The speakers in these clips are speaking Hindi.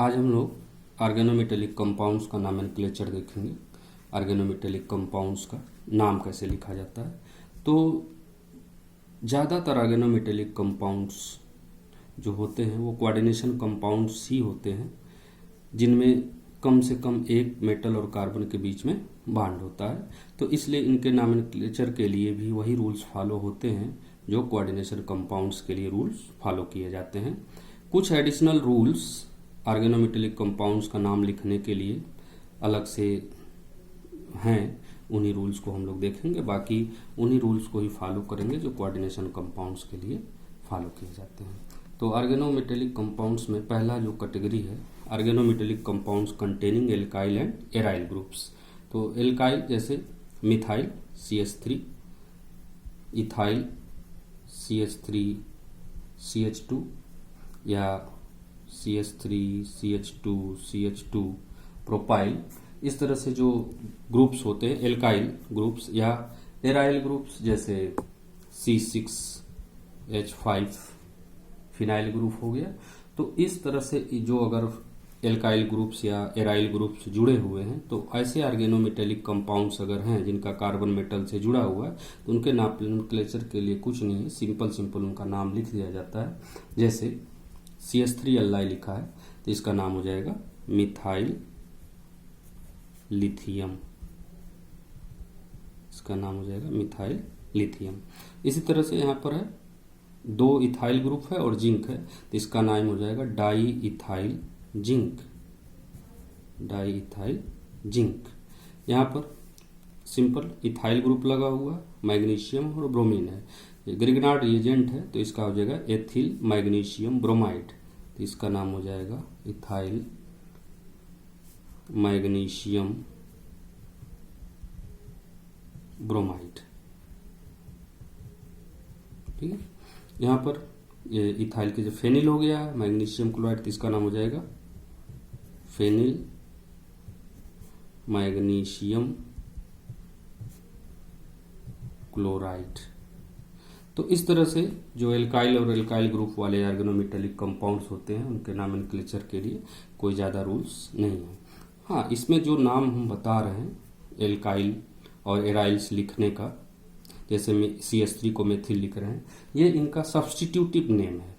आज हम लोग ऑर्गेनोमेटेलिक कंपाउंड्स का नोमेनक्लेचर देखेंगे। ऑर्गेनोमेटेलिक कंपाउंड्स का नाम कैसे लिखा जाता है। तो ज़्यादातर ऑर्गेनोमेटेलिक कंपाउंड्स जो होते हैं वो कोऑर्डिनेशन कंपाउंड्स ही होते हैं, जिनमें कम से कम एक मेटल और कार्बन के बीच में बॉन्ड होता है। तो इसलिए इनके नोमेनक्लेचर के लिए भी वही रूल्स फॉलो होते हैं जो कोऑर्डिनेशन कंपाउंड्स के लिए रूल्स फॉलो किए जाते हैं। कुछ एडिशनल रूल्स ऑर्गेनोमेटेलिक कंपाउंड्स का नाम लिखने के लिए अलग से हैं, उन्हीं रूल्स को हम लोग देखेंगे। बाकी उन्हीं रूल्स को ही फॉलो करेंगे जो कोऑर्डिनेशन कंपाउंड्स के लिए फॉलो किए जाते हैं। तो ऑर्गेनोमेटेलिक कंपाउंड्स में पहला जो कैटेगरी है, organometallic compounds containing alkyl and aryl groups. तो एल्काइल जैसे मिथाइल CH3, इथाइल CH3CH2 या CH3CH2CH2 प्रोपाइल, इस तरह से जो ग्रुप्स होते हैं एल्काइल ग्रुप्स, या एराइल ग्रुप्स जैसे C6H5 फिनाइल ग्रुप हो गया। तो इस तरह से जो अगर एल्काइल ग्रुप्स या एराइल ग्रुप्स जुड़े हुए हैं, तो ऐसे ऑर्गेनोमेटेलिक कंपाउंड्स अगर हैं जिनका कार्बन मेटल से जुड़ा हुआ है, तो उनके नोमेनक्लेचर के लिए कुछ नहीं है, सिंपल उनका नाम लिख दिया जाता है। जैसे CH3Li लिखा है तो इसका नाम हो जाएगा मिथाइल लिथियम, इसका नाम हो जाएगा मिथाइल लिथियम। इसी तरह से यहाँ पर है 2 इथाइल ग्रुप है और जिंक है, तो इसका नाम हो जाएगा di ethyl zinc, di ethyl zinc. यहाँ पर सिंपल इथाइल ग्रुप लगा हुआ, मैग्नीशियम और ब्रोमीन है, ग्रिग्नार्ड रिएजेंट है, तो इसका हो जाएगा एथिल मैग्नीशियम ब्रोमाइड, तो इसका नाम हो जाएगा इथाइल मैग्नीशियम ब्रोमाइड। ठीक है, यहाँ पर ये इथाइल के जो फेनिल हो गया है मैग्नीशियम क्लोराइड, तो इसका नाम हो जाएगा फेनिल मैग्नीशियम क्लोराइड। तो इस तरह से जो एल्काइल और एल्काइल ग्रुप वाले ऑर्गेनोमेटेलिक कंपाउंड्स होते हैं उनके नोमेनक्लेचर के लिए कोई ज़्यादा रूल्स नहीं है। हाँ, इसमें जो नाम हम बता रहे हैं एल्काइल और एराइल्स लिखने का, जैसे CH3 को मेथिल लिख रहे हैं, ये इनका सब्स्टिट्यूटिव नेम है।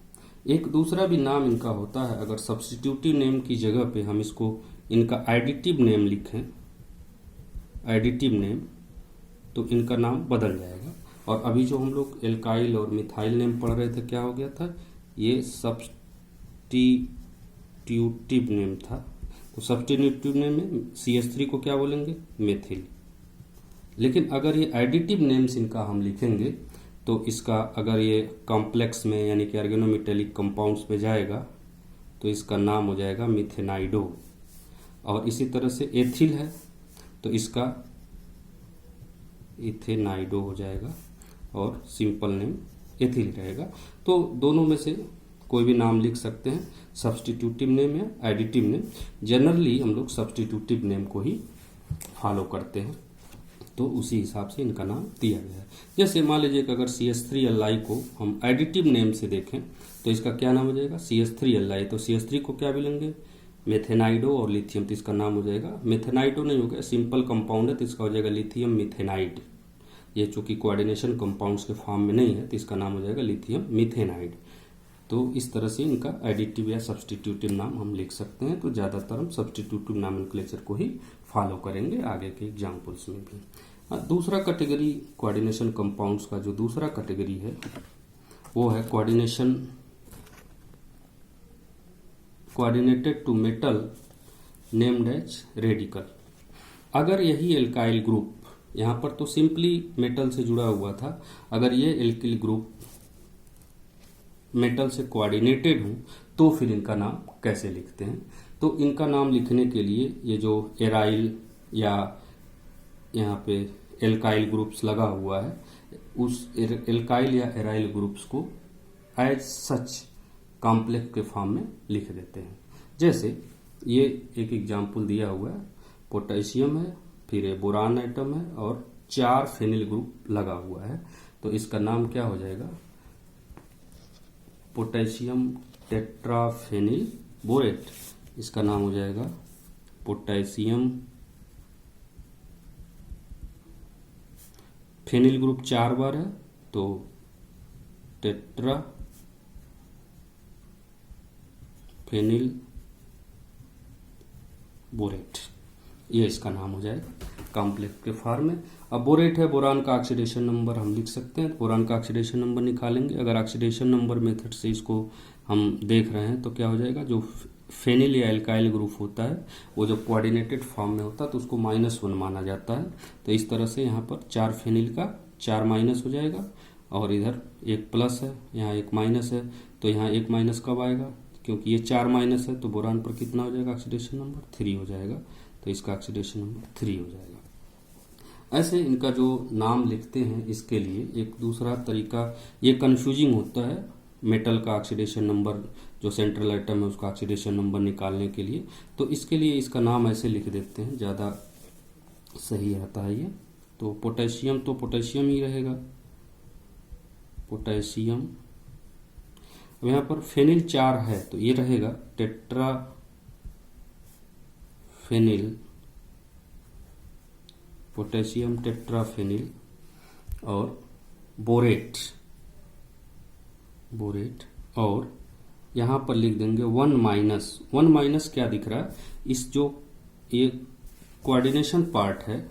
एक दूसरा भी नाम इनका होता है, अगर सब्स्टिट्यूटिव नेम की जगह पे हम इसको इनका एडिटिव नेम लिखें, एडिटिव नेम, तो इनका नाम बदल जाएगा। और अभी जो हम लोग एल्काइल और मिथाइल नेम पढ़ रहे थे, क्या हो गया था, ये सब्स्टिट्यूटिव नेम था। तो सब्स्टिट्यूटिव नेम में CH3 को क्या बोलेंगे, मेथिल। लेकिन अगर ये एडिटिव नेम्स इनका हम लिखेंगे, तो इसका अगर ये कॉम्प्लेक्स में यानी कि ऑर्गेनोमेटेलिक कंपाउंड्स में जाएगा, तो इसका नाम हो जाएगा मिथेनाइडो। और इसी तरह से एथिल है तो इसका इथेनाइडो हो जाएगा, और सिंपल नेम एथिल रहेगा। तो दोनों में से कोई भी नाम लिख सकते हैं, सब्स्टिट्यूटिव नेम या एडिटिव नेम। जनरली हम लोग सब्स्टिट्यूटिव नेम को ही फॉलो करते हैं, तो उसी हिसाब से इनका नाम दिया गया है। जैसे मान लीजिए कि अगर CH3Li को हम एडिटिव नेम से देखें, तो इसका क्या नाम हो जाएगा, CH3Li। तो CH3 को क्या बोलेंगे, मेथेनाइडो, और लिथियम, तो इसका नाम हो जाएगा, मेथेनाइडो नहीं हो गया, सिंपल कंपाउंड है, तो इसका हो जाएगा लिथियम मिथेनाइड। ये चूंकि कोऑर्डिनेशन कंपाउंड्स के फॉर्म में नहीं है, तो इसका नाम हो जाएगा लिथियम मिथेनाइड। तो इस तरह से इनका एडिटिव या सब्स्टिट्यूटिव नाम हम लिख सकते हैं। तो ज़्यादातर हम सब्स्टिट्यूटिव नोमेनक्लेचर को ही फॉलो करेंगे आगे के एग्जाम्पल्स में भी। दूसरा कैटेगरी कोऑर्डिनेशन कंपाउंड्स का, जो दूसरा कैटेगरी है वो है coordinated to metal named as radical. अगर यही एल्काइल ग्रुप, यहाँ पर तो सिंपली मेटल से जुड़ा हुआ था, अगर ये एल्किल ग्रुप मेटल से कोऑर्डिनेटेड हूं, तो फिर इनका नाम कैसे लिखते हैं। तो इनका नाम लिखने के लिए ये जो एराइल या यहाँ पे एल्काइल ग्रुप्स लगा हुआ है, उस एल्काइल या एराइल ग्रुप्स को एज सच कॉम्प्लेक्स के फॉर्म में लिख देते हैं। जैसे ये एक एग्जाम्पल दिया हुआ है, पोटेशियम है, फिर ये बोरान आइटम है, और 4 फेनिल ग्रुप लगा हुआ है, तो इसका नाम क्या हो जाएगा, पोटेशियम टेट्राफेनिल बोरेट। इसका नाम हो जाएगा पोटेशियम फेनिल ग्रुप 4 बार है तो टेट्रा फेनिल बोरेट, ये इसका नाम हो जाएगा कॉम्प्लेक्स के फॉर्म में। अब बोरेट है, बोरान का ऑक्सीडेशन नंबर हम लिख सकते हैं, बोरान का ऑक्सीडेशन नंबर निकालेंगे। अगर ऑक्सीडेशन नंबर मेथड से इसको हम देख रहे हैं तो क्या हो जाएगा, जो फेनिल या एल्काइल ग्रुप होता है वो जब कोऑर्डिनेटेड फॉर्म में होता है तो उसको -1 माना जाता है। तो इस तरह से यहाँ पर 4 फेनिल का 4 माइनस हो जाएगा और इधर 1 प्लस है, यहाँ 1 माइनस है, तो यहाँ 1 माइनस कब आएगा, क्योंकि ये 4 माइनस है तो बोरान पर कितना हो जाएगा ऑक्सीडेशन नंबर 3 हो जाएगा, तो इसका ऑक्सीडेशन नंबर 3 हो जाएगा। ऐसे इनका जो नाम लिखते हैं इसके लिए एक दूसरा तरीका, ये कन्फ्यूजिंग होता है मेटल का ऑक्सीडेशन नंबर, जो सेंट्रल एटम है उसका ऑक्सीडेशन नंबर निकालने के लिए, तो इसके लिए इसका नाम ऐसे लिख देते हैं, ज़्यादा सही रहता है ये। तो पोटेशियम तो पोटेशियम ही रहेगा, पोटेशियम। अब यहाँ पर फेनिल 4 है तो ये रहेगा टेट्रा फेनिल, पोटेशियम टेट्राफेनिल, और बोरेट, बोरेट, और यहाँ पर लिख देंगे 1 माइनस। 1 माइनस क्या दिख रहा है, इस जो ये कोऑर्डिनेशन पार्ट है,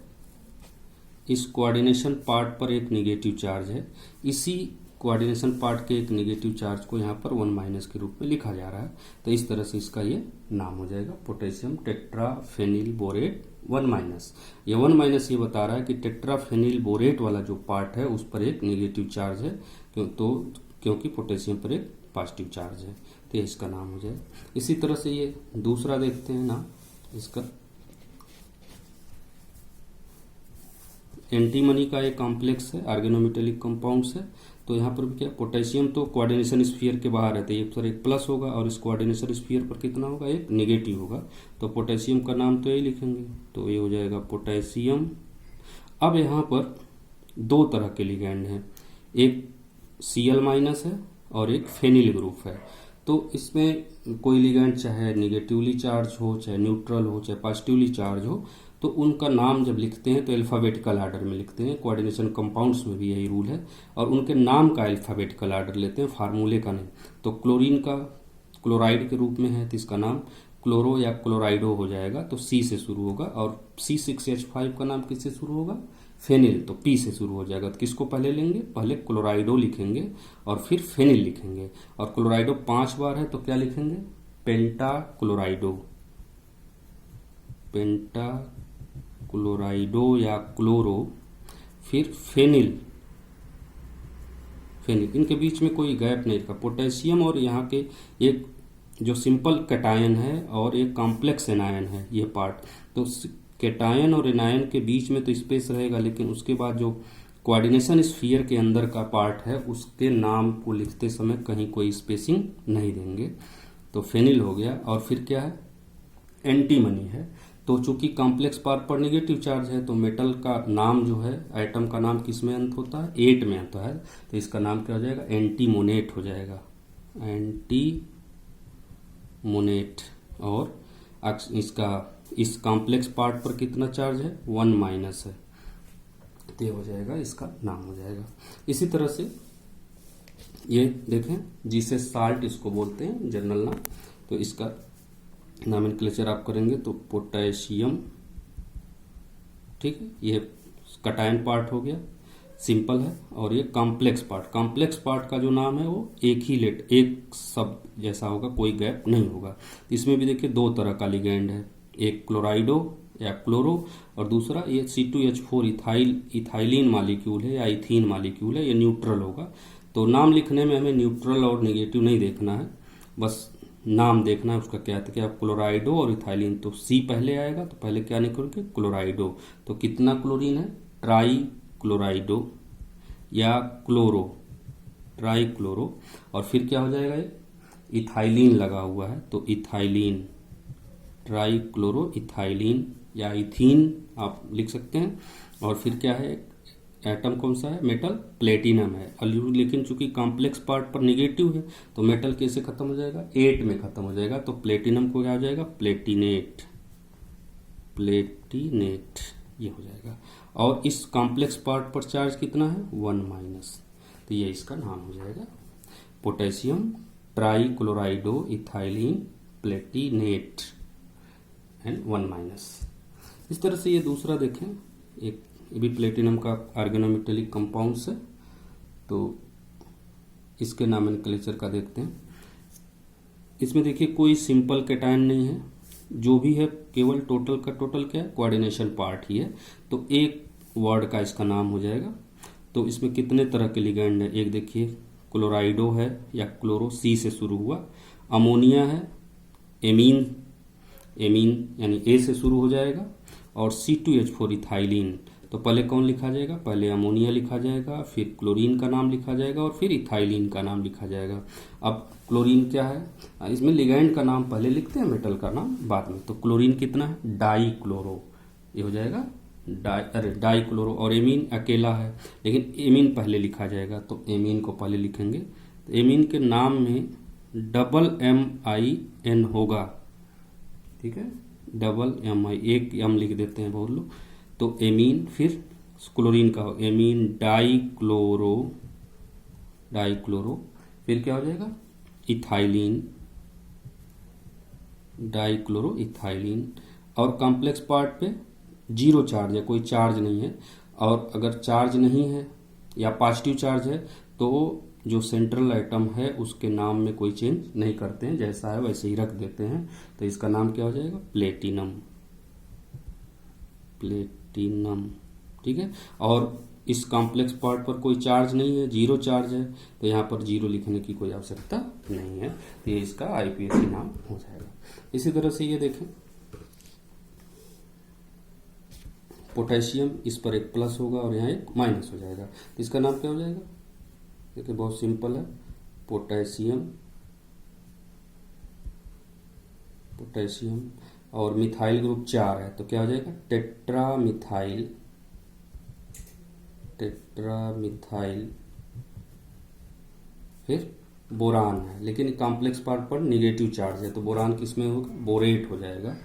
इस कोऑर्डिनेशन पार्ट पर एक नेगेटिव चार्ज है, इसी कोऑर्डिनेशन पार्ट के एक नेगेटिव चार्ज को यहाँ पर 1 माइनस के रूप में लिखा जा रहा है, तो इस तरह से इसका ये नाम हो जाएगा पोटेशियम टेट्राफेनिल बोरेट 1 माइनस। ये 1 माइनस ये बता रहा है कि टेट्राफेनिल बोरेट वाला जो पार्ट है उस पर एक नेगेटिव चार्ज है, क्योंकि पोटेशियम पर एक पॉजिटिव चार्ज है, तो ये इसका नाम हो जाएगा। इसी तरह से ये दूसरा देखते हैं ना, इसका एंटीमनी का एक कॉम्प्लेक्स है, ऑर्गेनोमेटेलिक कंपाउंड्स है, तो यहाँ पर भी क्या, पोटेशियम तो कोऑर्डिनेशन स्फीयर के बाहर है तो एक पर एक प्लस होगा और इस कोऑर्डिनेशन स्फीयर पर कितना होगा, एक नेगेटिव होगा, तो पोटेशियम का नाम तो यही लिखेंगे, तो ये हो जाएगा पोटेशियम। अब यहाँ पर 2 तरह के लिगैंड हैं, एक Cl माइनस है और एक फेनिल ग्रुप है, तो इसमें कोई लिगैंड चाहे नेगेटिवली चार्ज हो, चाहे न्यूट्रल हो, चाहे पॉजिटिवली चार्ज हो, तो उनका नाम जब लिखते हैं तो अल्फ़ाबेटिकल आर्डर में लिखते हैं। कोऑर्डिनेशन कंपाउंड्स में भी यही रूल है, और उनके नाम का अल्फ़ाबेटिकल आर्डर लेते हैं, फार्मूले का नहीं। तो क्लोरीन का क्लोराइड के रूप में है तो इसका नाम क्लोरो या क्लोराइडो हो जाएगा, तो C से शुरू होगा, और C6H5 का नाम किससे शुरू होगा, फेनिल, तो P से शुरू हो जाएगा। तो किसको पहले लेंगे, पहले क्लोराइडो लिखेंगे और फिर फेनिल लिखेंगे, और क्लोराइडो 5 बार है तो क्या लिखेंगे, पेंटा क्लोराइडो, पेंटा क्लोराइडो या क्लोरो, फिर फेनिल, फेनिल, इनके बीच में कोई गैप नहीं रखा। पोटेशियम और यहाँ के एक जो सिंपल कैटायन है और एक कॉम्प्लेक्स एनायन है ये पार्ट, तो कैटायन और एनायन के बीच में तो स्पेस रहेगा, लेकिन उसके बाद जो कोऑर्डिनेशन स्फीयर के अंदर का पार्ट है उसके नाम को लिखते समय कहीं कोई स्पेसिंग नहीं देंगे। तो फेनिल हो गया, और फिर क्या है, एंटीमनी है। तो चूंकि कॉम्प्लेक्स पार्ट पर नेगेटिव चार्ज है तो मेटल का नाम जो है, एटम का नाम किस में अंत होता है, 8 में आता है, तो इसका नाम क्या हो जाएगा, एंटीमोनेट हो जाएगा, एंटीमोनेट। और इसका इस कॉम्प्लेक्स पार्ट पर कितना चार्ज है, 1 माइनस है, तो ये हो जाएगा, इसका नाम हो जाएगा। इसी तरह से ये देखें, जिसे साल्ट इसको बोलते हैं जनरल नाम, तो इसका नॉमेनक्लेचर आप करेंगे तो पोटेशियम, ठीक है, ये कैटायन पार्ट हो गया, सिंपल है, और ये कॉम्प्लेक्स पार्ट, कॉम्प्लेक्स पार्ट का जो नाम है वो एक ही एक शब्द जैसा होगा, कोई गैप नहीं होगा। इसमें भी देखिए 2 तरह का लिगैंड है, एक क्लोराइडो या क्लोरो, और दूसरा ये C2H4 इथाइलिन मालिक्यूल है या इथीन मालिक्यूल है, ये न्यूट्रल होगा। तो नाम लिखने में हमें न्यूट्रल और नेगेटिव नहीं देखना है, बस नाम देखना है उसका क्या है, क्या क्लोराइडो और इथाइलिन, तो C पहले आएगा तो पहले क्या निकलेंगे, क्लोराइडो, तो कितना क्लोरीन है, ट्राई क्लोराइडो या क्लोरो, ट्राई क्लोरो, और फिर क्या हो जाएगा, इथाइलिन लगा हुआ है तो इथाइलिन, ट्राई क्लोरो इथाइलिन या इथीन आप लिख सकते हैं। और फिर क्या है, एटम कौन सा है, मेटल प्लेटिनम है। और लेकिन चूंकि कॉम्प्लेक्स पार्ट पर निगेटिव है तो मेटल कैसे खत्म हो जाएगा, 8 में खत्म हो जाएगा। तो प्लेटिनम को क्या हो जाएगा, प्लेटिनेट, प्लेटिनेट ये हो जाएगा। और इस कॉम्प्लेक्स पार्ट पर चार्ज कितना है, 1-, तो ये इसका नाम हो जाएगा पोटेशियम ट्राईक्लोराइडो इथाइलिन प्लेटिनेट एंड 1-। इस तरह से ये दूसरा देखें, एक ये भी प्लेटिनम का ऑर्गेनोमेटेलिक कंपाउंड्स है। तो इसके नॉमेनक्लेचर का देखते हैं। इसमें देखिए कोई सिंपल कैटायन नहीं है, जो भी है केवल टोटल का टोटल क्या है, कोऑर्डिनेशन पार्ट ही है। तो एक वर्ड का इसका नाम हो जाएगा। तो इसमें कितने तरह के लिगेंड है, एक देखिए क्लोराइडो है या क्लोरो, सी से शुरू हुआ, अमोनिया है, एमीन, एमीन यानी ए से शुरू हो जाएगा, और C2H4 इथाइलिन। तो पहले कौन लिखा जाएगा, पहले अमोनिया लिखा जाएगा, फिर क्लोरीन का नाम लिखा जाएगा और फिर इथाइलिन का नाम लिखा जाएगा। अब क्लोरीन क्या है, इसमें लिगैंड का नाम पहले लिखते हैं, मेटल का नाम बाद में। तो क्लोरीन कितना है, डाई-क्लोरो, ये हो जाएगा डाई-क्लोरो। और एमीन अकेला है, लेकिन एमीन पहले लिखा जाएगा, तो एमीन को पहले लिखेंगे। तो एमीन के नाम में MIN होगा, ठीक है, MI, एक M लिख देते हैं बहुत लोग। तो एमीन, फिर क्लोरीन का हो एमीन डाई-क्लोरो, डाई-क्लोरो, फिर क्या हो जाएगा, इथाइलिन, डाई-क्लोरो इथाइलिन। और कॉम्प्लेक्स पार्ट पे 0 चार्ज है, कोई चार्ज नहीं है। और अगर चार्ज नहीं है या पॉजिटिव चार्ज है तो जो सेंट्रल एटम है उसके नाम में कोई चेंज नहीं करते हैं, जैसा है वैसे ही रख देते हैं। तो इसका नाम क्या हो जाएगा, प्लेटिनम, प्लेटिनम, ठीक है। और इस कॉम्प्लेक्स पार्ट पर कोई चार्ज नहीं है, 0 चार्ज है, तो यहाँ पर 0 लिखने की कोई आवश्यकता नहीं है। तो ये इसका IUPAC नाम हो जाएगा। इसी तरह से ये देखें, पोटेशियम, इस पर एक प्लस होगा और यहाँ एक माइनस हो जाएगा। तो इसका नाम क्या हो जाएगा, देखिए बहुत सिंपल है, पोटेशियम, पोटेशियम। और मिथाइल ग्रुप 4 है तो क्या हो जाएगा, टेट्रामिथाइल, टेट्रामिथाइल। फिर बोरान है, लेकिन कॉम्प्लेक्स पार्ट पर निगेटिव चार्ज है, तो बोरान किसमें होगा, बोरेट हो जाएगा,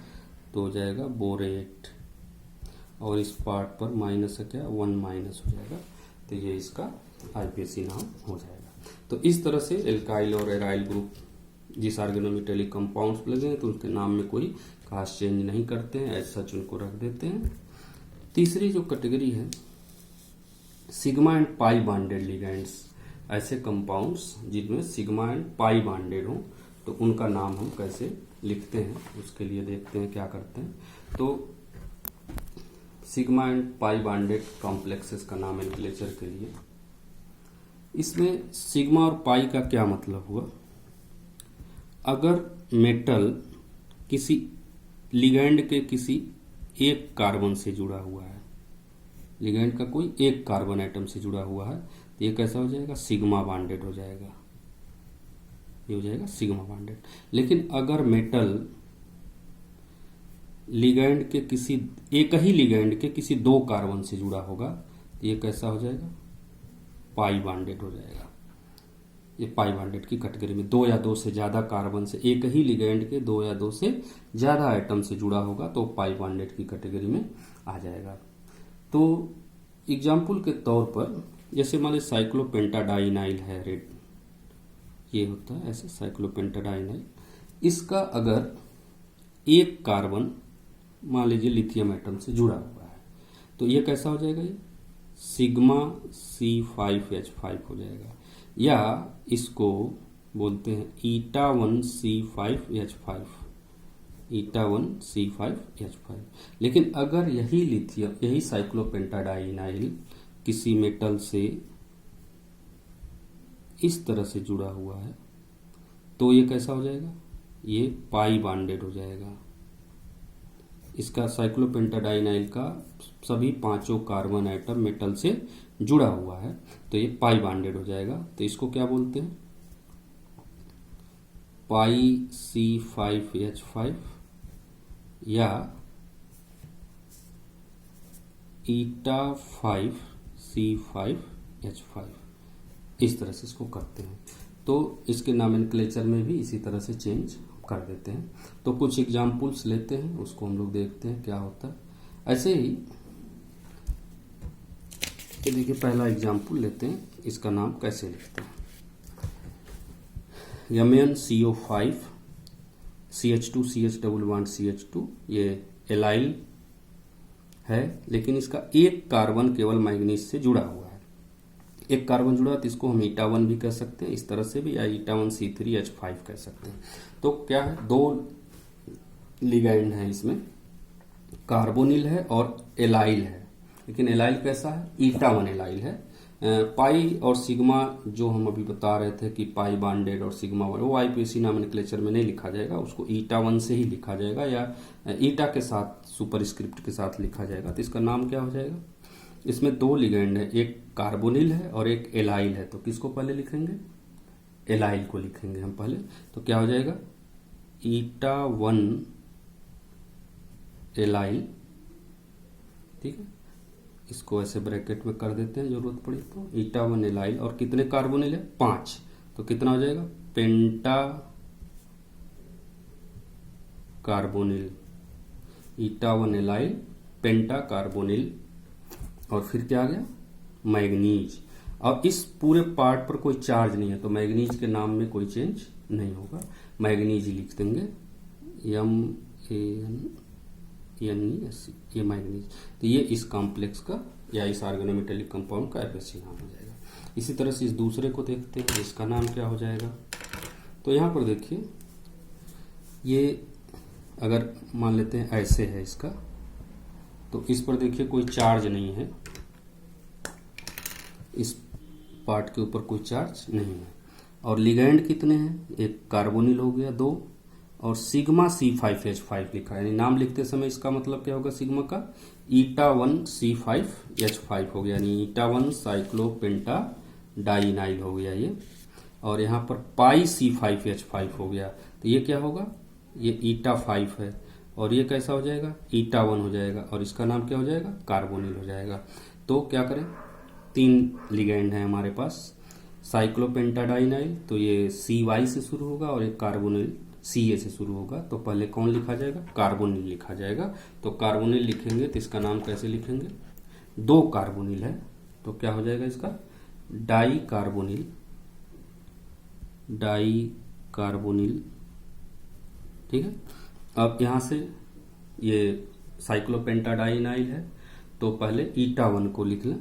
तो हो जाएगा बोरेट। और इस पार्ट पर माइनस है क्या, 1- हो जाएगा। तो ये इसका IUPAC नाम हो जाएगा। तो इस तरह से एल्काइल और एराइल ग्रुप जिस ऑर्गेनोमेटेलिक कंपाउंड्स लगे हैं तो उनके नाम में कोई खास चेंज नहीं करते हैं, ऐसा सच उनको रख देते हैं। तीसरी जो कैटेगरी है, sigma and pi bonded ligands, ऐसे कंपाउंड्स जिनमें सिग्मा एंड पाई बॉन्डेड हो, तो उनका नाम हम कैसे लिखते हैं उसके लिए देखते हैं क्या करते हैं। तो sigma and pi bonded complexes का नॉमेनक्लेचर के लिए, इसमें सिग्मा और पाई का क्या मतलब हुआ, अगर मेटल किसी लिगैंड के किसी एक कार्बन से जुड़ा हुआ है, लिगैंड का कोई एक कार्बन एटम से जुड़ा हुआ है, तो ये कैसा हो जाएगा, सिग्मा बॉन्डेड हो जाएगा, ये हो जाएगा सिग्मा बॉन्डेड। लेकिन अगर मेटल लिगैंड के किसी एक ही लिगैंड के किसी 2 कार्बन से जुड़ा होगा, तो ये कैसा हो जाएगा, पाई बॉन्डेड हो जाएगा। ये पाई बॉन्डेड की कैटेगरी में 2 या 2 से ज्यादा कार्बन से, एक ही लिगैंड के 2 या 2 से ज्यादा एटम से जुड़ा होगा तो पाई बॉन्डेड की कैटेगरी में आ जाएगा। तो एग्जाम्पल के तौर पर जैसे मान लीजिए साइक्लोपेंटाडाइनाइल है, रेड, ये होता है ऐसे साइक्लोपेंटाडाइनाइल। इसका अगर एक कार्बन मान लीजिए लिथियम एटम से जुड़ा हुआ है, तो ये कैसा हो जाएगा, ये सिग्मा C5H5 हो जाएगा, या इसको बोलते हैं eta1C5H5, eta1C5H5। लेकिन अगर यही लिथियम, यही साइक्लोपेंटाडाइनाइल किसी मेटल से इस तरह से जुड़ा हुआ है, तो ये कैसा हो जाएगा, ये पाई बॉन्डेड हो जाएगा। इसका साइक्लोपेंटाडाइनाइल का सभी 5 कार्बन एटम मेटल से जुड़ा हुआ है, तो ये पाई बॉन्डेड हो जाएगा। तो इसको क्या बोलते हैं, पाई C5H5 या eta5 C5H5, इस तरह से इसको करते हैं। तो इसके नॉमेनक्लेचर में भी इसी तरह से चेंज कर देते हैं। तो कुछ एग्जाम्पल्स लेते हैं, उसको हम लोग देखते हैं क्या होता है। ऐसे ही ये देखिए पहला एग्जाम्पल लेते हैं, इसका नाम कैसे लिखते हैं। MnCO5 CH2 CH double bond CH2, ये एलाइल है, लेकिन इसका एक कार्बन केवल मैग्नीज से जुड़ा हुआ है। एक कार्बन जुड़ा तो इसको हम ईटा 1 भी कह सकते हैं, इस तरह से भी, या ईटा 1C3H5 कह सकते हैं। तो क्या है, दो लिगैंड है इसमें, कार्बोनिल है और एलाइल है। लेकिन एलाइल कैसा है, ईटा 1 एलाइल है। पाई और सिग्मा जो हम अभी बता रहे थे कि पाई बॉन्डेड और सिग्मा, वो आईपीएसी नॉमेनक्लेचर में नहीं लिखा जाएगा, उसको ईटा 1 से ही लिखा जाएगा, या ईटा के साथ सुपरस्क्रिप्ट के साथ लिखा जाएगा। तो इसका नाम क्या हो जाएगा, इसमें दो लिगैंड है, एक कार्बोनिल है और एक एलाइल है। तो किसको पहले लिखेंगे, एलाइल को लिखेंगे हम पहले। तो क्या हो जाएगा, ईटा 1 एलाइल, ठीक है, इसको ऐसे ब्रैकेट में कर देते हैं जरूरत पड़ी तो। ईटा 1 एलाइल, और कितने कार्बोनिल है, 5, तो कितना हो जाएगा, पेंटा कार्बोनिल, ईटा 1 एलाइल पेंटा कार्बोनिल। और फिर क्या आ गया, मैग्नीज। अब इस पूरे पार्ट पर कोई चार्ज नहीं है, तो मैग्नीज के नाम में कोई चेंज नहीं होगा, मैग्नीज लिख देंगे, MANNESC, ये मैग्नीज। तो ये इस कॉम्प्लेक्स का या इस ऑर्गेनोमेटेलिक कंपाउंड का एफएससी नाम हो जाएगा। इसी तरह से इस दूसरे को देखते हैं, इसका नाम क्या हो जाएगा। तो यहाँ पर देखिए, ये अगर मान लेते हैं ऐसे है इसका, तो इस पर देखिए कोई चार्ज नहीं है, इस पार्ट के ऊपर कोई चार्ज नहीं है। और लिगैंड कितने हैं, एक कार्बोनिल हो गया 2, और सिग्मा C5H5 लिखा है, यानी नाम लिखते समय इसका मतलब क्या होगा सिग्मा का, ईटा 1 C5H5 हो गया, यानी ईटा 1 साइक्लोपेंटा डाइनाइल हो गया ये। और यहाँ पर पाई C5H5 हो गया, तो ये क्या होगा, ये ईटा 5 है, और ये कैसा हो जाएगा, ईटा 1 हो जाएगा, और इसका नाम क्या हो जाएगा, कार्बोनिल हो जाएगा। तो क्या करें, 3 लिगैंड है हमारे पास, साइक्लोपेंटाडाइनाइल, तो ये CY से शुरू होगा, और एक कार्बोनिल CA से शुरू होगा। तो पहले कौन लिखा जाएगा, कार्बोनिल लिखा जाएगा। तो कार्बोनिल लिखेंगे तो इसका नाम कैसे लिखेंगे, 2 कार्बोनिल है, तो क्या हो जाएगा इसका, डाई कार्बोनिल, डाई कार्बोनिल, ठीक है। अब यहाँ से ये साइक्लोपेंटाडाइनाइल है, तो पहले ईटा 1 को लिख लें,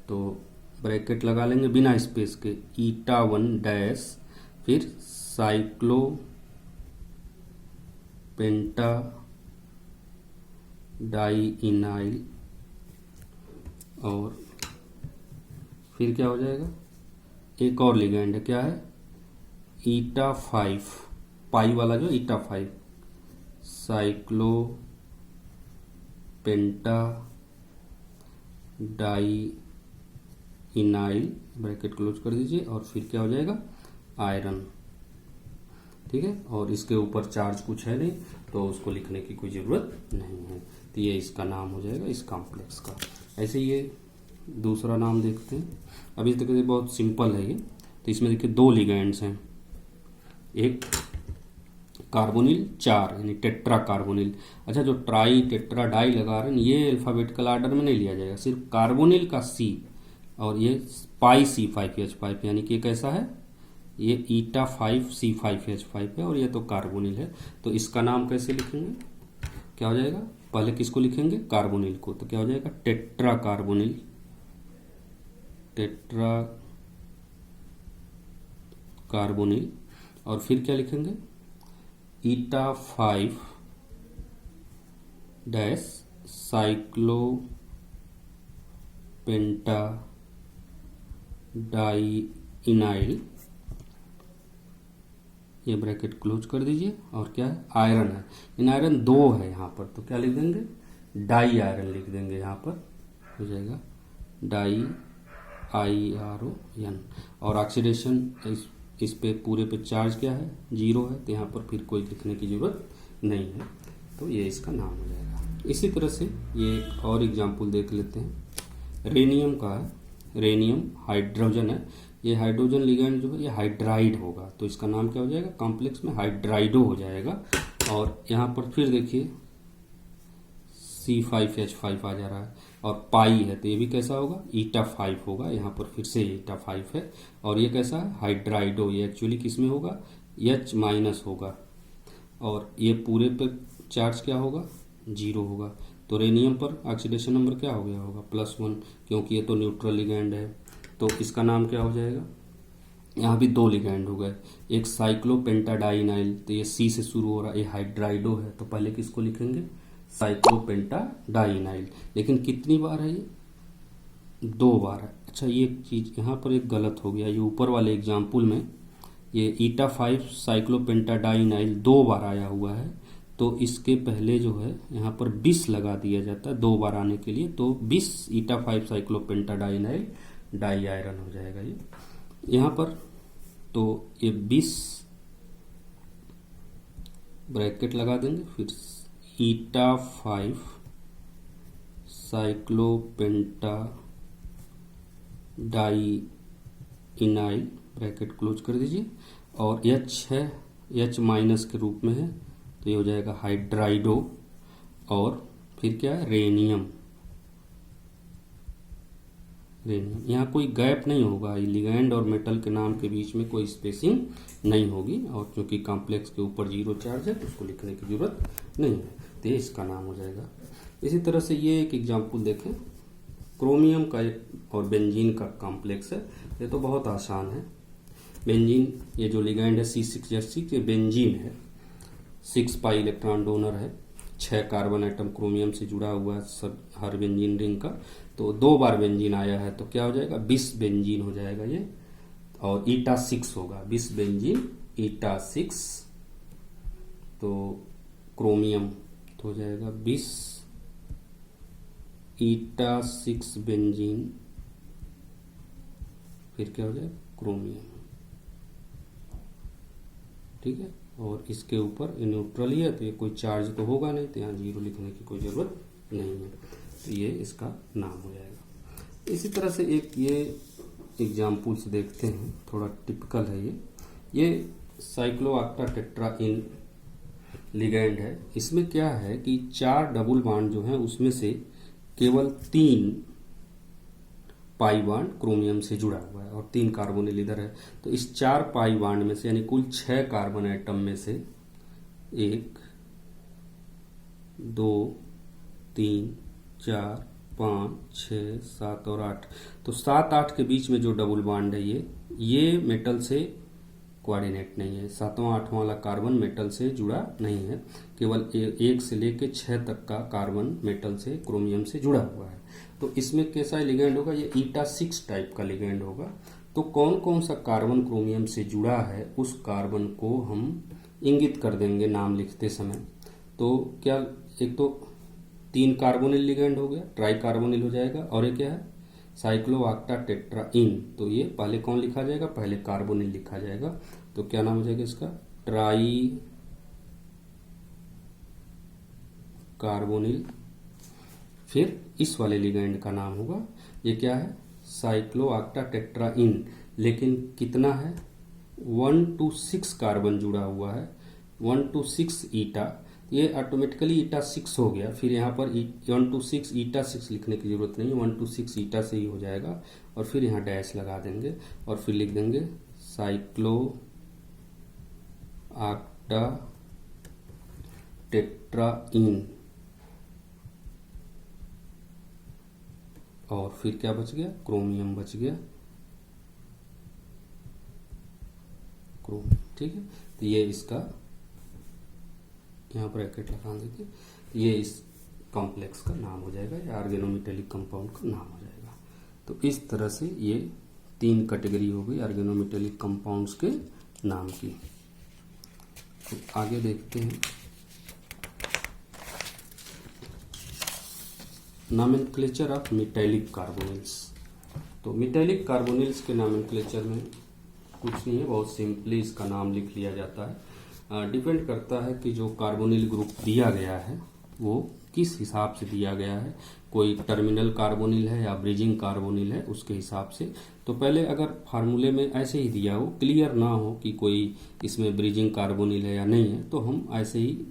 तो ब्रैकेट लगा लेंगे बिना स्पेस के, ईटा 1 डैश, फिर साइक्लोपेंटा डाइइनाइल, और फिर क्या हो जाएगा, एक और लिगैंड है, क्या है, ईटा 5, पाई वाला जो ईटा 5, साइक्लोपेंटा डाइइनाइल, ब्रैकेट क्लोज कर दीजिए, और फिर क्या हो जाएगा, आयरन, ठीक है। और इसके ऊपर चार्ज कुछ है नहीं, तो उसको लिखने की कोई जरूरत नहीं है। तो ये इसका नाम हो जाएगा इस कॉम्प्लेक्स का। ऐसे ये दूसरा नाम देखते हैं, अभी तक ये बहुत सिंपल है ये। तो इसमें देखिए 2 लिगैंड्स हैं, एक कार्बोनिल 4, यानी टेट्रा कार्बोनिल। अच्छा, जो ट्राई टेट्रा डाई लगा रहे हैं ये अल्फाबेटिकल ऑर्डर में नहीं लिया जाएगा, सिर्फ कार्बोनिल का C, और ये पाई C5H5, यानी कि कैसा है, ये ईटा 5 C5H5 है, और ये तो कार्बोनिल है। तो इसका नाम कैसे लिखेंगे, क्या हो जाएगा, पहले किसको लिखेंगे, कार्बोनिल को, तो क्या हो जाएगा, टेट्रा कार्बोनिल, टेट्रा कार्बोनिल। और फिर क्या लिखेंगे, ईटा 5 डैश साइक्लोपेंटा डाइइनाइल, ये ब्रैकेट क्लोज कर दीजिए। और क्या है, आयरन है, इन आयरन 2 है यहाँ पर, तो क्या लिख देंगे, डाई आयरन लिख देंगे, यहाँ पर हो जाएगा डाई IRON। और ऑक्सीडेशन इस पे पूरे पे चार्ज क्या है, 0 है, तो यहाँ पर फिर कोई लिखने की जरूरत नहीं है, तो ये इसका नाम हो जाएगा। इसी तरह से ये एक और एग्जाम्पल देख लेते हैं, रेनियम का है। रेनियम हाइड्रोजन है, ये हाइड्रोजन लिगेंड जो है ये हाइड्राइड होगा, तो इसका नाम क्या हो जाएगा, कॉम्प्लेक्स में हाइड्राइडो हो जाएगा। और यहाँ पर फिर देखिए C5H5 आ जा रहा है, और पाई है तो ये भी कैसा होगा, ईटा 5 होगा, यहाँ पर फिर से ईटा 5 है। और ये कैसा है, हाइड्राइडो, ये एक्चुअली किस में होगा, H- होगा, और ये पूरे पे चार्ज क्या होगा, 0 होगा। तो रेनियम पर ऑक्सीडेशन नंबर क्या हो गया होगा, +1, क्योंकि ये तो न्यूट्रल लिगैंड है। तो इसका नाम क्या हो जाएगा, यहाँ भी 2 लिगैंड हो गए, एक साइक्लोपेंटाडाइनाइल, तो ये C से शुरू हो रहा है, ये हाइड्राइडो है, तो पहले किसको लिखेंगे, साइक्लोपेंटाडाइनाइल। लेकिन कितनी बार है ये, 2 बार है। अच्छा ये एक चीज यहाँ पर एक गलत हो गया, ये ऊपर वाले एग्जाम्पल में ये ईटा 5 साइक्लोपेंटाडाइनाइल 2 बार आया हुआ है, तो इसके पहले जो है यहाँ पर 20 लगा दिया जाता है 2 बार आने के लिए, तो 20 ईटा 5 साइक्लोपेंटाडाइनाइल डाई आयरन हो जाएगा ये यहाँ पर। तो ये 20 ब्रैकेट लगा देंगे, फिर ईटा 5 साइक्लोपेंटाडाइनाइल ब्रैकेट क्लोज कर दीजिए, और H है, H- के रूप में है, तो ये हो जाएगा हाइड्राइडो, और फिर क्या है, रेनियम। यहाँ कोई गैप नहीं होगा, लिगैंड और मेटल के नाम के बीच में कोई स्पेसिंग नहीं होगी, और क्योंकि कॉम्प्लेक्स के ऊपर 0 चार्ज है तो उसको लिखने की जरूरत नहीं है, तो ये इसका नाम हो जाएगा। इसी तरह से ये एक एग्जाम्पल देखें, क्रोमियम का और बेंजीन का कॉम्प्लेक्स है, ये तो बहुत आसान है। बेंजीन, ये जो लिगैंड है C6H6, ये बेंजीन है, 6 पाई इलेक्ट्रॉन डोनर है, 6 कार्बन एटम क्रोमियम से जुड़ा हुआ है सब हर बेंजीन रिंग का, तो 2 बार बेंजीन आया है, तो क्या हो जाएगा, 20 बेंजीन हो जाएगा ये, और ईटा 6 होगा, 20 बेंजीन ईटा 6, तो क्रोमियम तो हो जाएगा 20 ईटा 6 बेंजीन, फिर क्या हो जाएगा, क्रोमियम, ठीक है। और इसके ऊपर न्यूट्रल ही है, तो ये कोई चार्ज तो होगा नहीं, तो यहाँ 0 लिखने की कोई ज़रूरत नहीं है, तो ये इसका नाम हो जाएगा। इसी तरह से एक ये एग्जाम्पल्स देखते हैं, थोड़ा टिपिकल है ये साइक्लोऑक्टाटेट्राइन लिगैंड है। इसमें क्या है कि 4 डबल बॉन्ड जो हैं उसमें से केवल 3 पाई बॉन्ड क्रोमियम से जुड़ा हुआ है, और 3 कार्बोनिल इधर है, तो इस 4 पाई बॉन्ड में से यानी कुल 6 कार्बन एटम में से 1 2 3 4 5 6 7 और 8, तो 7 8 के बीच में जो डबल बॉन्ड है ये मेटल से कोऑर्डिनेट नहीं है, 7वां 8वां वाला कार्बन मेटल से जुड़ा नहीं है, केवल 1 से लेके 6 तक का कार्बन मेटल से क्रोमियम से जुड़ा हुआ है। तो इसमें कैसा लिगैंड होगा, ये ईटा 6 टाइप का लिगैंड होगा। तो कौन कौन सा कार्बन क्रोमियम से जुड़ा है उस कार्बन को हम इंगित कर देंगे नाम लिखते समय। तो क्या, एक तो 3 कार्बोनिल लिगैंड हो गया, ट्राई कार्बोनिल हो जाएगा, और ये क्या है, साइक्लोऑक्टाटेट्राइन, तो ये पहले कौन लिखा जाएगा, पहले कार्बोनिल लिखा जाएगा, तो क्या नाम हो जाएगा इसका, ट्राई कार्बोनिल। फिर इस वाले लिगैंड का नाम होगा, ये क्या है, साइक्लोऑक्टाटेट्राइन, लेकिन कितना है, 1 to 6 कार्बन जुड़ा हुआ है, 1 to 6 ईटा, ये ऑटोमेटिकली ईटा 6 हो गया, फिर यहाँ पर 1 to 6 ईटा 6 लिखने की जरूरत नहीं, 1 to 6 ईटा से ही हो जाएगा, और फिर यहाँ डैश लगा देंगे, और फिर लिख देंगे साइक्लोऑक्टाटेट्राइन, और फिर क्या बच गया, क्रोमियम बच गया, क्रोम, ठीक है। तो ये इसका यहाँ ब्रैकेट लगा देंगे, ये इस कॉम्प्लेक्स का नाम हो जाएगा, या ऑर्गेनोमेटेलिक कंपाउंड का नाम हो जाएगा। तो इस तरह से ये 3 कैटेगरी हो गई ऑर्गेनोमेटेलिक कंपाउंड्स के नाम की। तो आगे देखते हैं नॉमेनक्लेचर ऑफ मेटैलिक कार्बोनिल्स। तो मेटैलिक कार्बोनिल्स के नॉमेनक्लेचर में कुछ नहीं है, बहुत सिंपली इसका नाम लिख लिया जाता है। डिपेंड करता है कि जो कार्बोनिल ग्रुप दिया गया है वो किस हिसाब से दिया गया है, कोई टर्मिनल कार्बोनिल है या ब्रिजिंग कार्बोनिल है, उसके हिसाब से। तो पहले अगर फार्मूले में ऐसे ही दिया हो, क्लियर ना हो कि कोई इसमें ब्रिजिंग कार्बोनिल है या नहीं है, तो हम ऐसे ही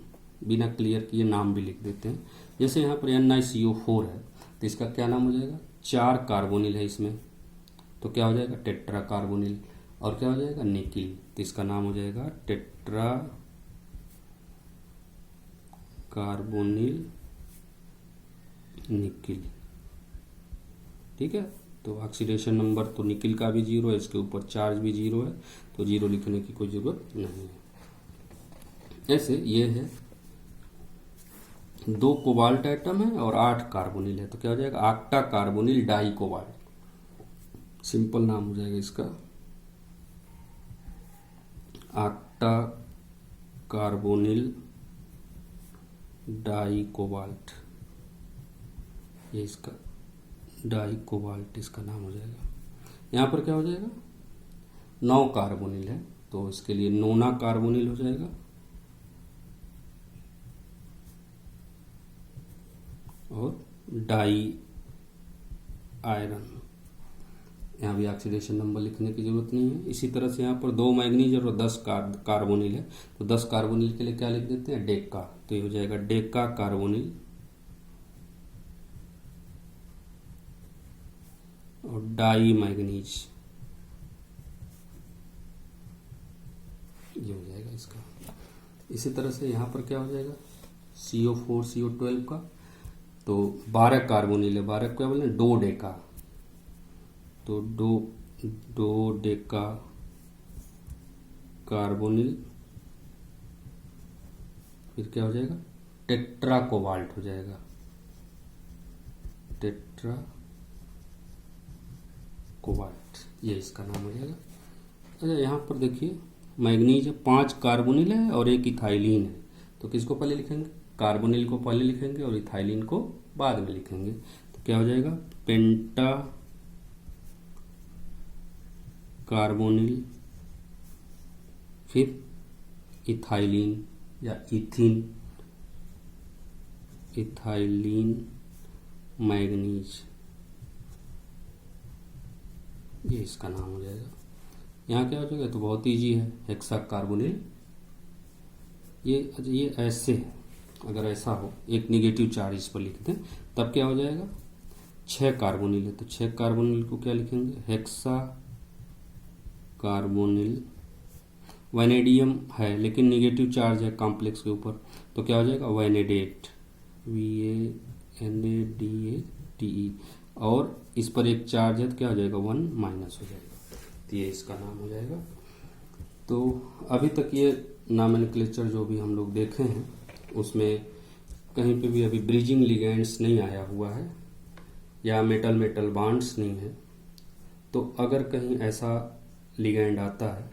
बिना क्लियर किए नाम भी लिख देते हैं। जैसे यहाँ पर NiCO4 है, तो इसका क्या नाम हो जाएगा, 4 कार्बोनिल है इसमें, तो क्या हो जाएगा, टेट्रा कार्बोनिल। और क्या हो जाएगा, निकिल, तो इसका नाम हो जाएगा टेट्रा कार्बोनिल निकिल। ठीक है, तो ऑक्सीडेशन नंबर तो निकिल का भी 0 है, इसके ऊपर चार्ज भी 0 है, तो 0 लिखने की कोई जरूरत नहीं है। ऐसे ये है 2 कोबाल्ट एटम है और 8 कार्बोनिल है, तो क्या हो जाएगा, octa carbonyl di cobalt, simple नाम हो जाएगा इसका, ऑक्टा कार्बोनिल डाई कोबाल्ट, ये इसका डाई कोबाल्ट इसका नाम हो जाएगा। यहाँ पर क्या हो जाएगा, 9 कार्बोनिल है, तो इसके लिए नोना कार्बोनिल हो जाएगा, और डाई आयरन, यहाँ भी ऑक्सीडेशन नंबर लिखने की जरूरत नहीं है। इसी तरह से यहाँ पर 2 मैग्नीज और 10 कार्बोनिल है, तो 10 कार्बोनिल के लिए क्या लिख देते हैं, डेका, तो ये हो जाएगा डेका कार्बोनिल, और डाई मैग्नीज, ये हो जाएगा इसका। इसी तरह से यहाँ पर क्या हो जाएगा, CO4 CO12 का, तो 12 कार्बोनिल है, 12 क्या बोले, 2 डेका, तो 2 डेका कार्बोनिल, फिर क्या हो जाएगा, टेट्रा कोबाल्ट हो जाएगा, टेट्रा कोबाल्ट, ये इसका नाम हो जाएगा। अच्छा, यहाँ पर देखिए मैग्नीज 5 कार्बोनिल है और 1 इथाइलिन है, तो किसको पहले लिखेंगे, कार्बोनिल को पहले लिखेंगे और इथाइलिन को बाद में लिखेंगे, तो क्या हो जाएगा, पेंटा कार्बोनिल, फिर इथाइलिन या इथाइलिन मैग्नीज, ये इसका नाम हो जाएगा। यहाँ क्या हो जाएगा, तो बहुत ईजी है, हेक्सा कार्बोनिल, ये ऐसे है, अगर ऐसा हो एक निगेटिव चार्ज इस पर लिख दें, तब क्या हो जाएगा, 6 कार्बोनिल है, तो 6 कार्बोनिल को क्या लिखेंगे, हेक्सा कार्बोनिल, वैनेडियम है लेकिन निगेटिव चार्ज है कॉम्प्लेक्स के ऊपर, तो क्या हो जाएगा, वैनेडेट, VANADATE, और इस पर एक चार्ज है तो क्या हो जाएगा, 1 माइनस हो जाएगा, तो ये इसका नाम हो जाएगा। तो अभी तक ये नॉमेनक्लेचर जो भी हम लोग देखे हैं, उसमें कहीं पे भी अभी ब्रिजिंग लिगेंड्स नहीं आया हुआ है या मेटल मेटल बॉन्ड्स नहीं है। तो अगर कहीं ऐसा लिगेंड आता है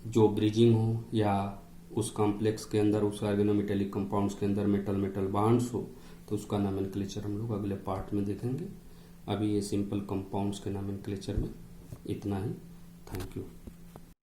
जो ब्रिजिंग हो या उस कॉम्प्लेक्स के अंदर, उस ऑर्गेनोमेटेलिक कंपाउंड्स के अंदर मेटल मेटल बॉन्ड्स हो, तो उसका नॉमेनक्लेचर हम लोग अगले पार्ट में देखेंगे। अभी ये सिंपल कंपाउंड्स के नॉमेनक्लेचर में इतना ही। Thank you.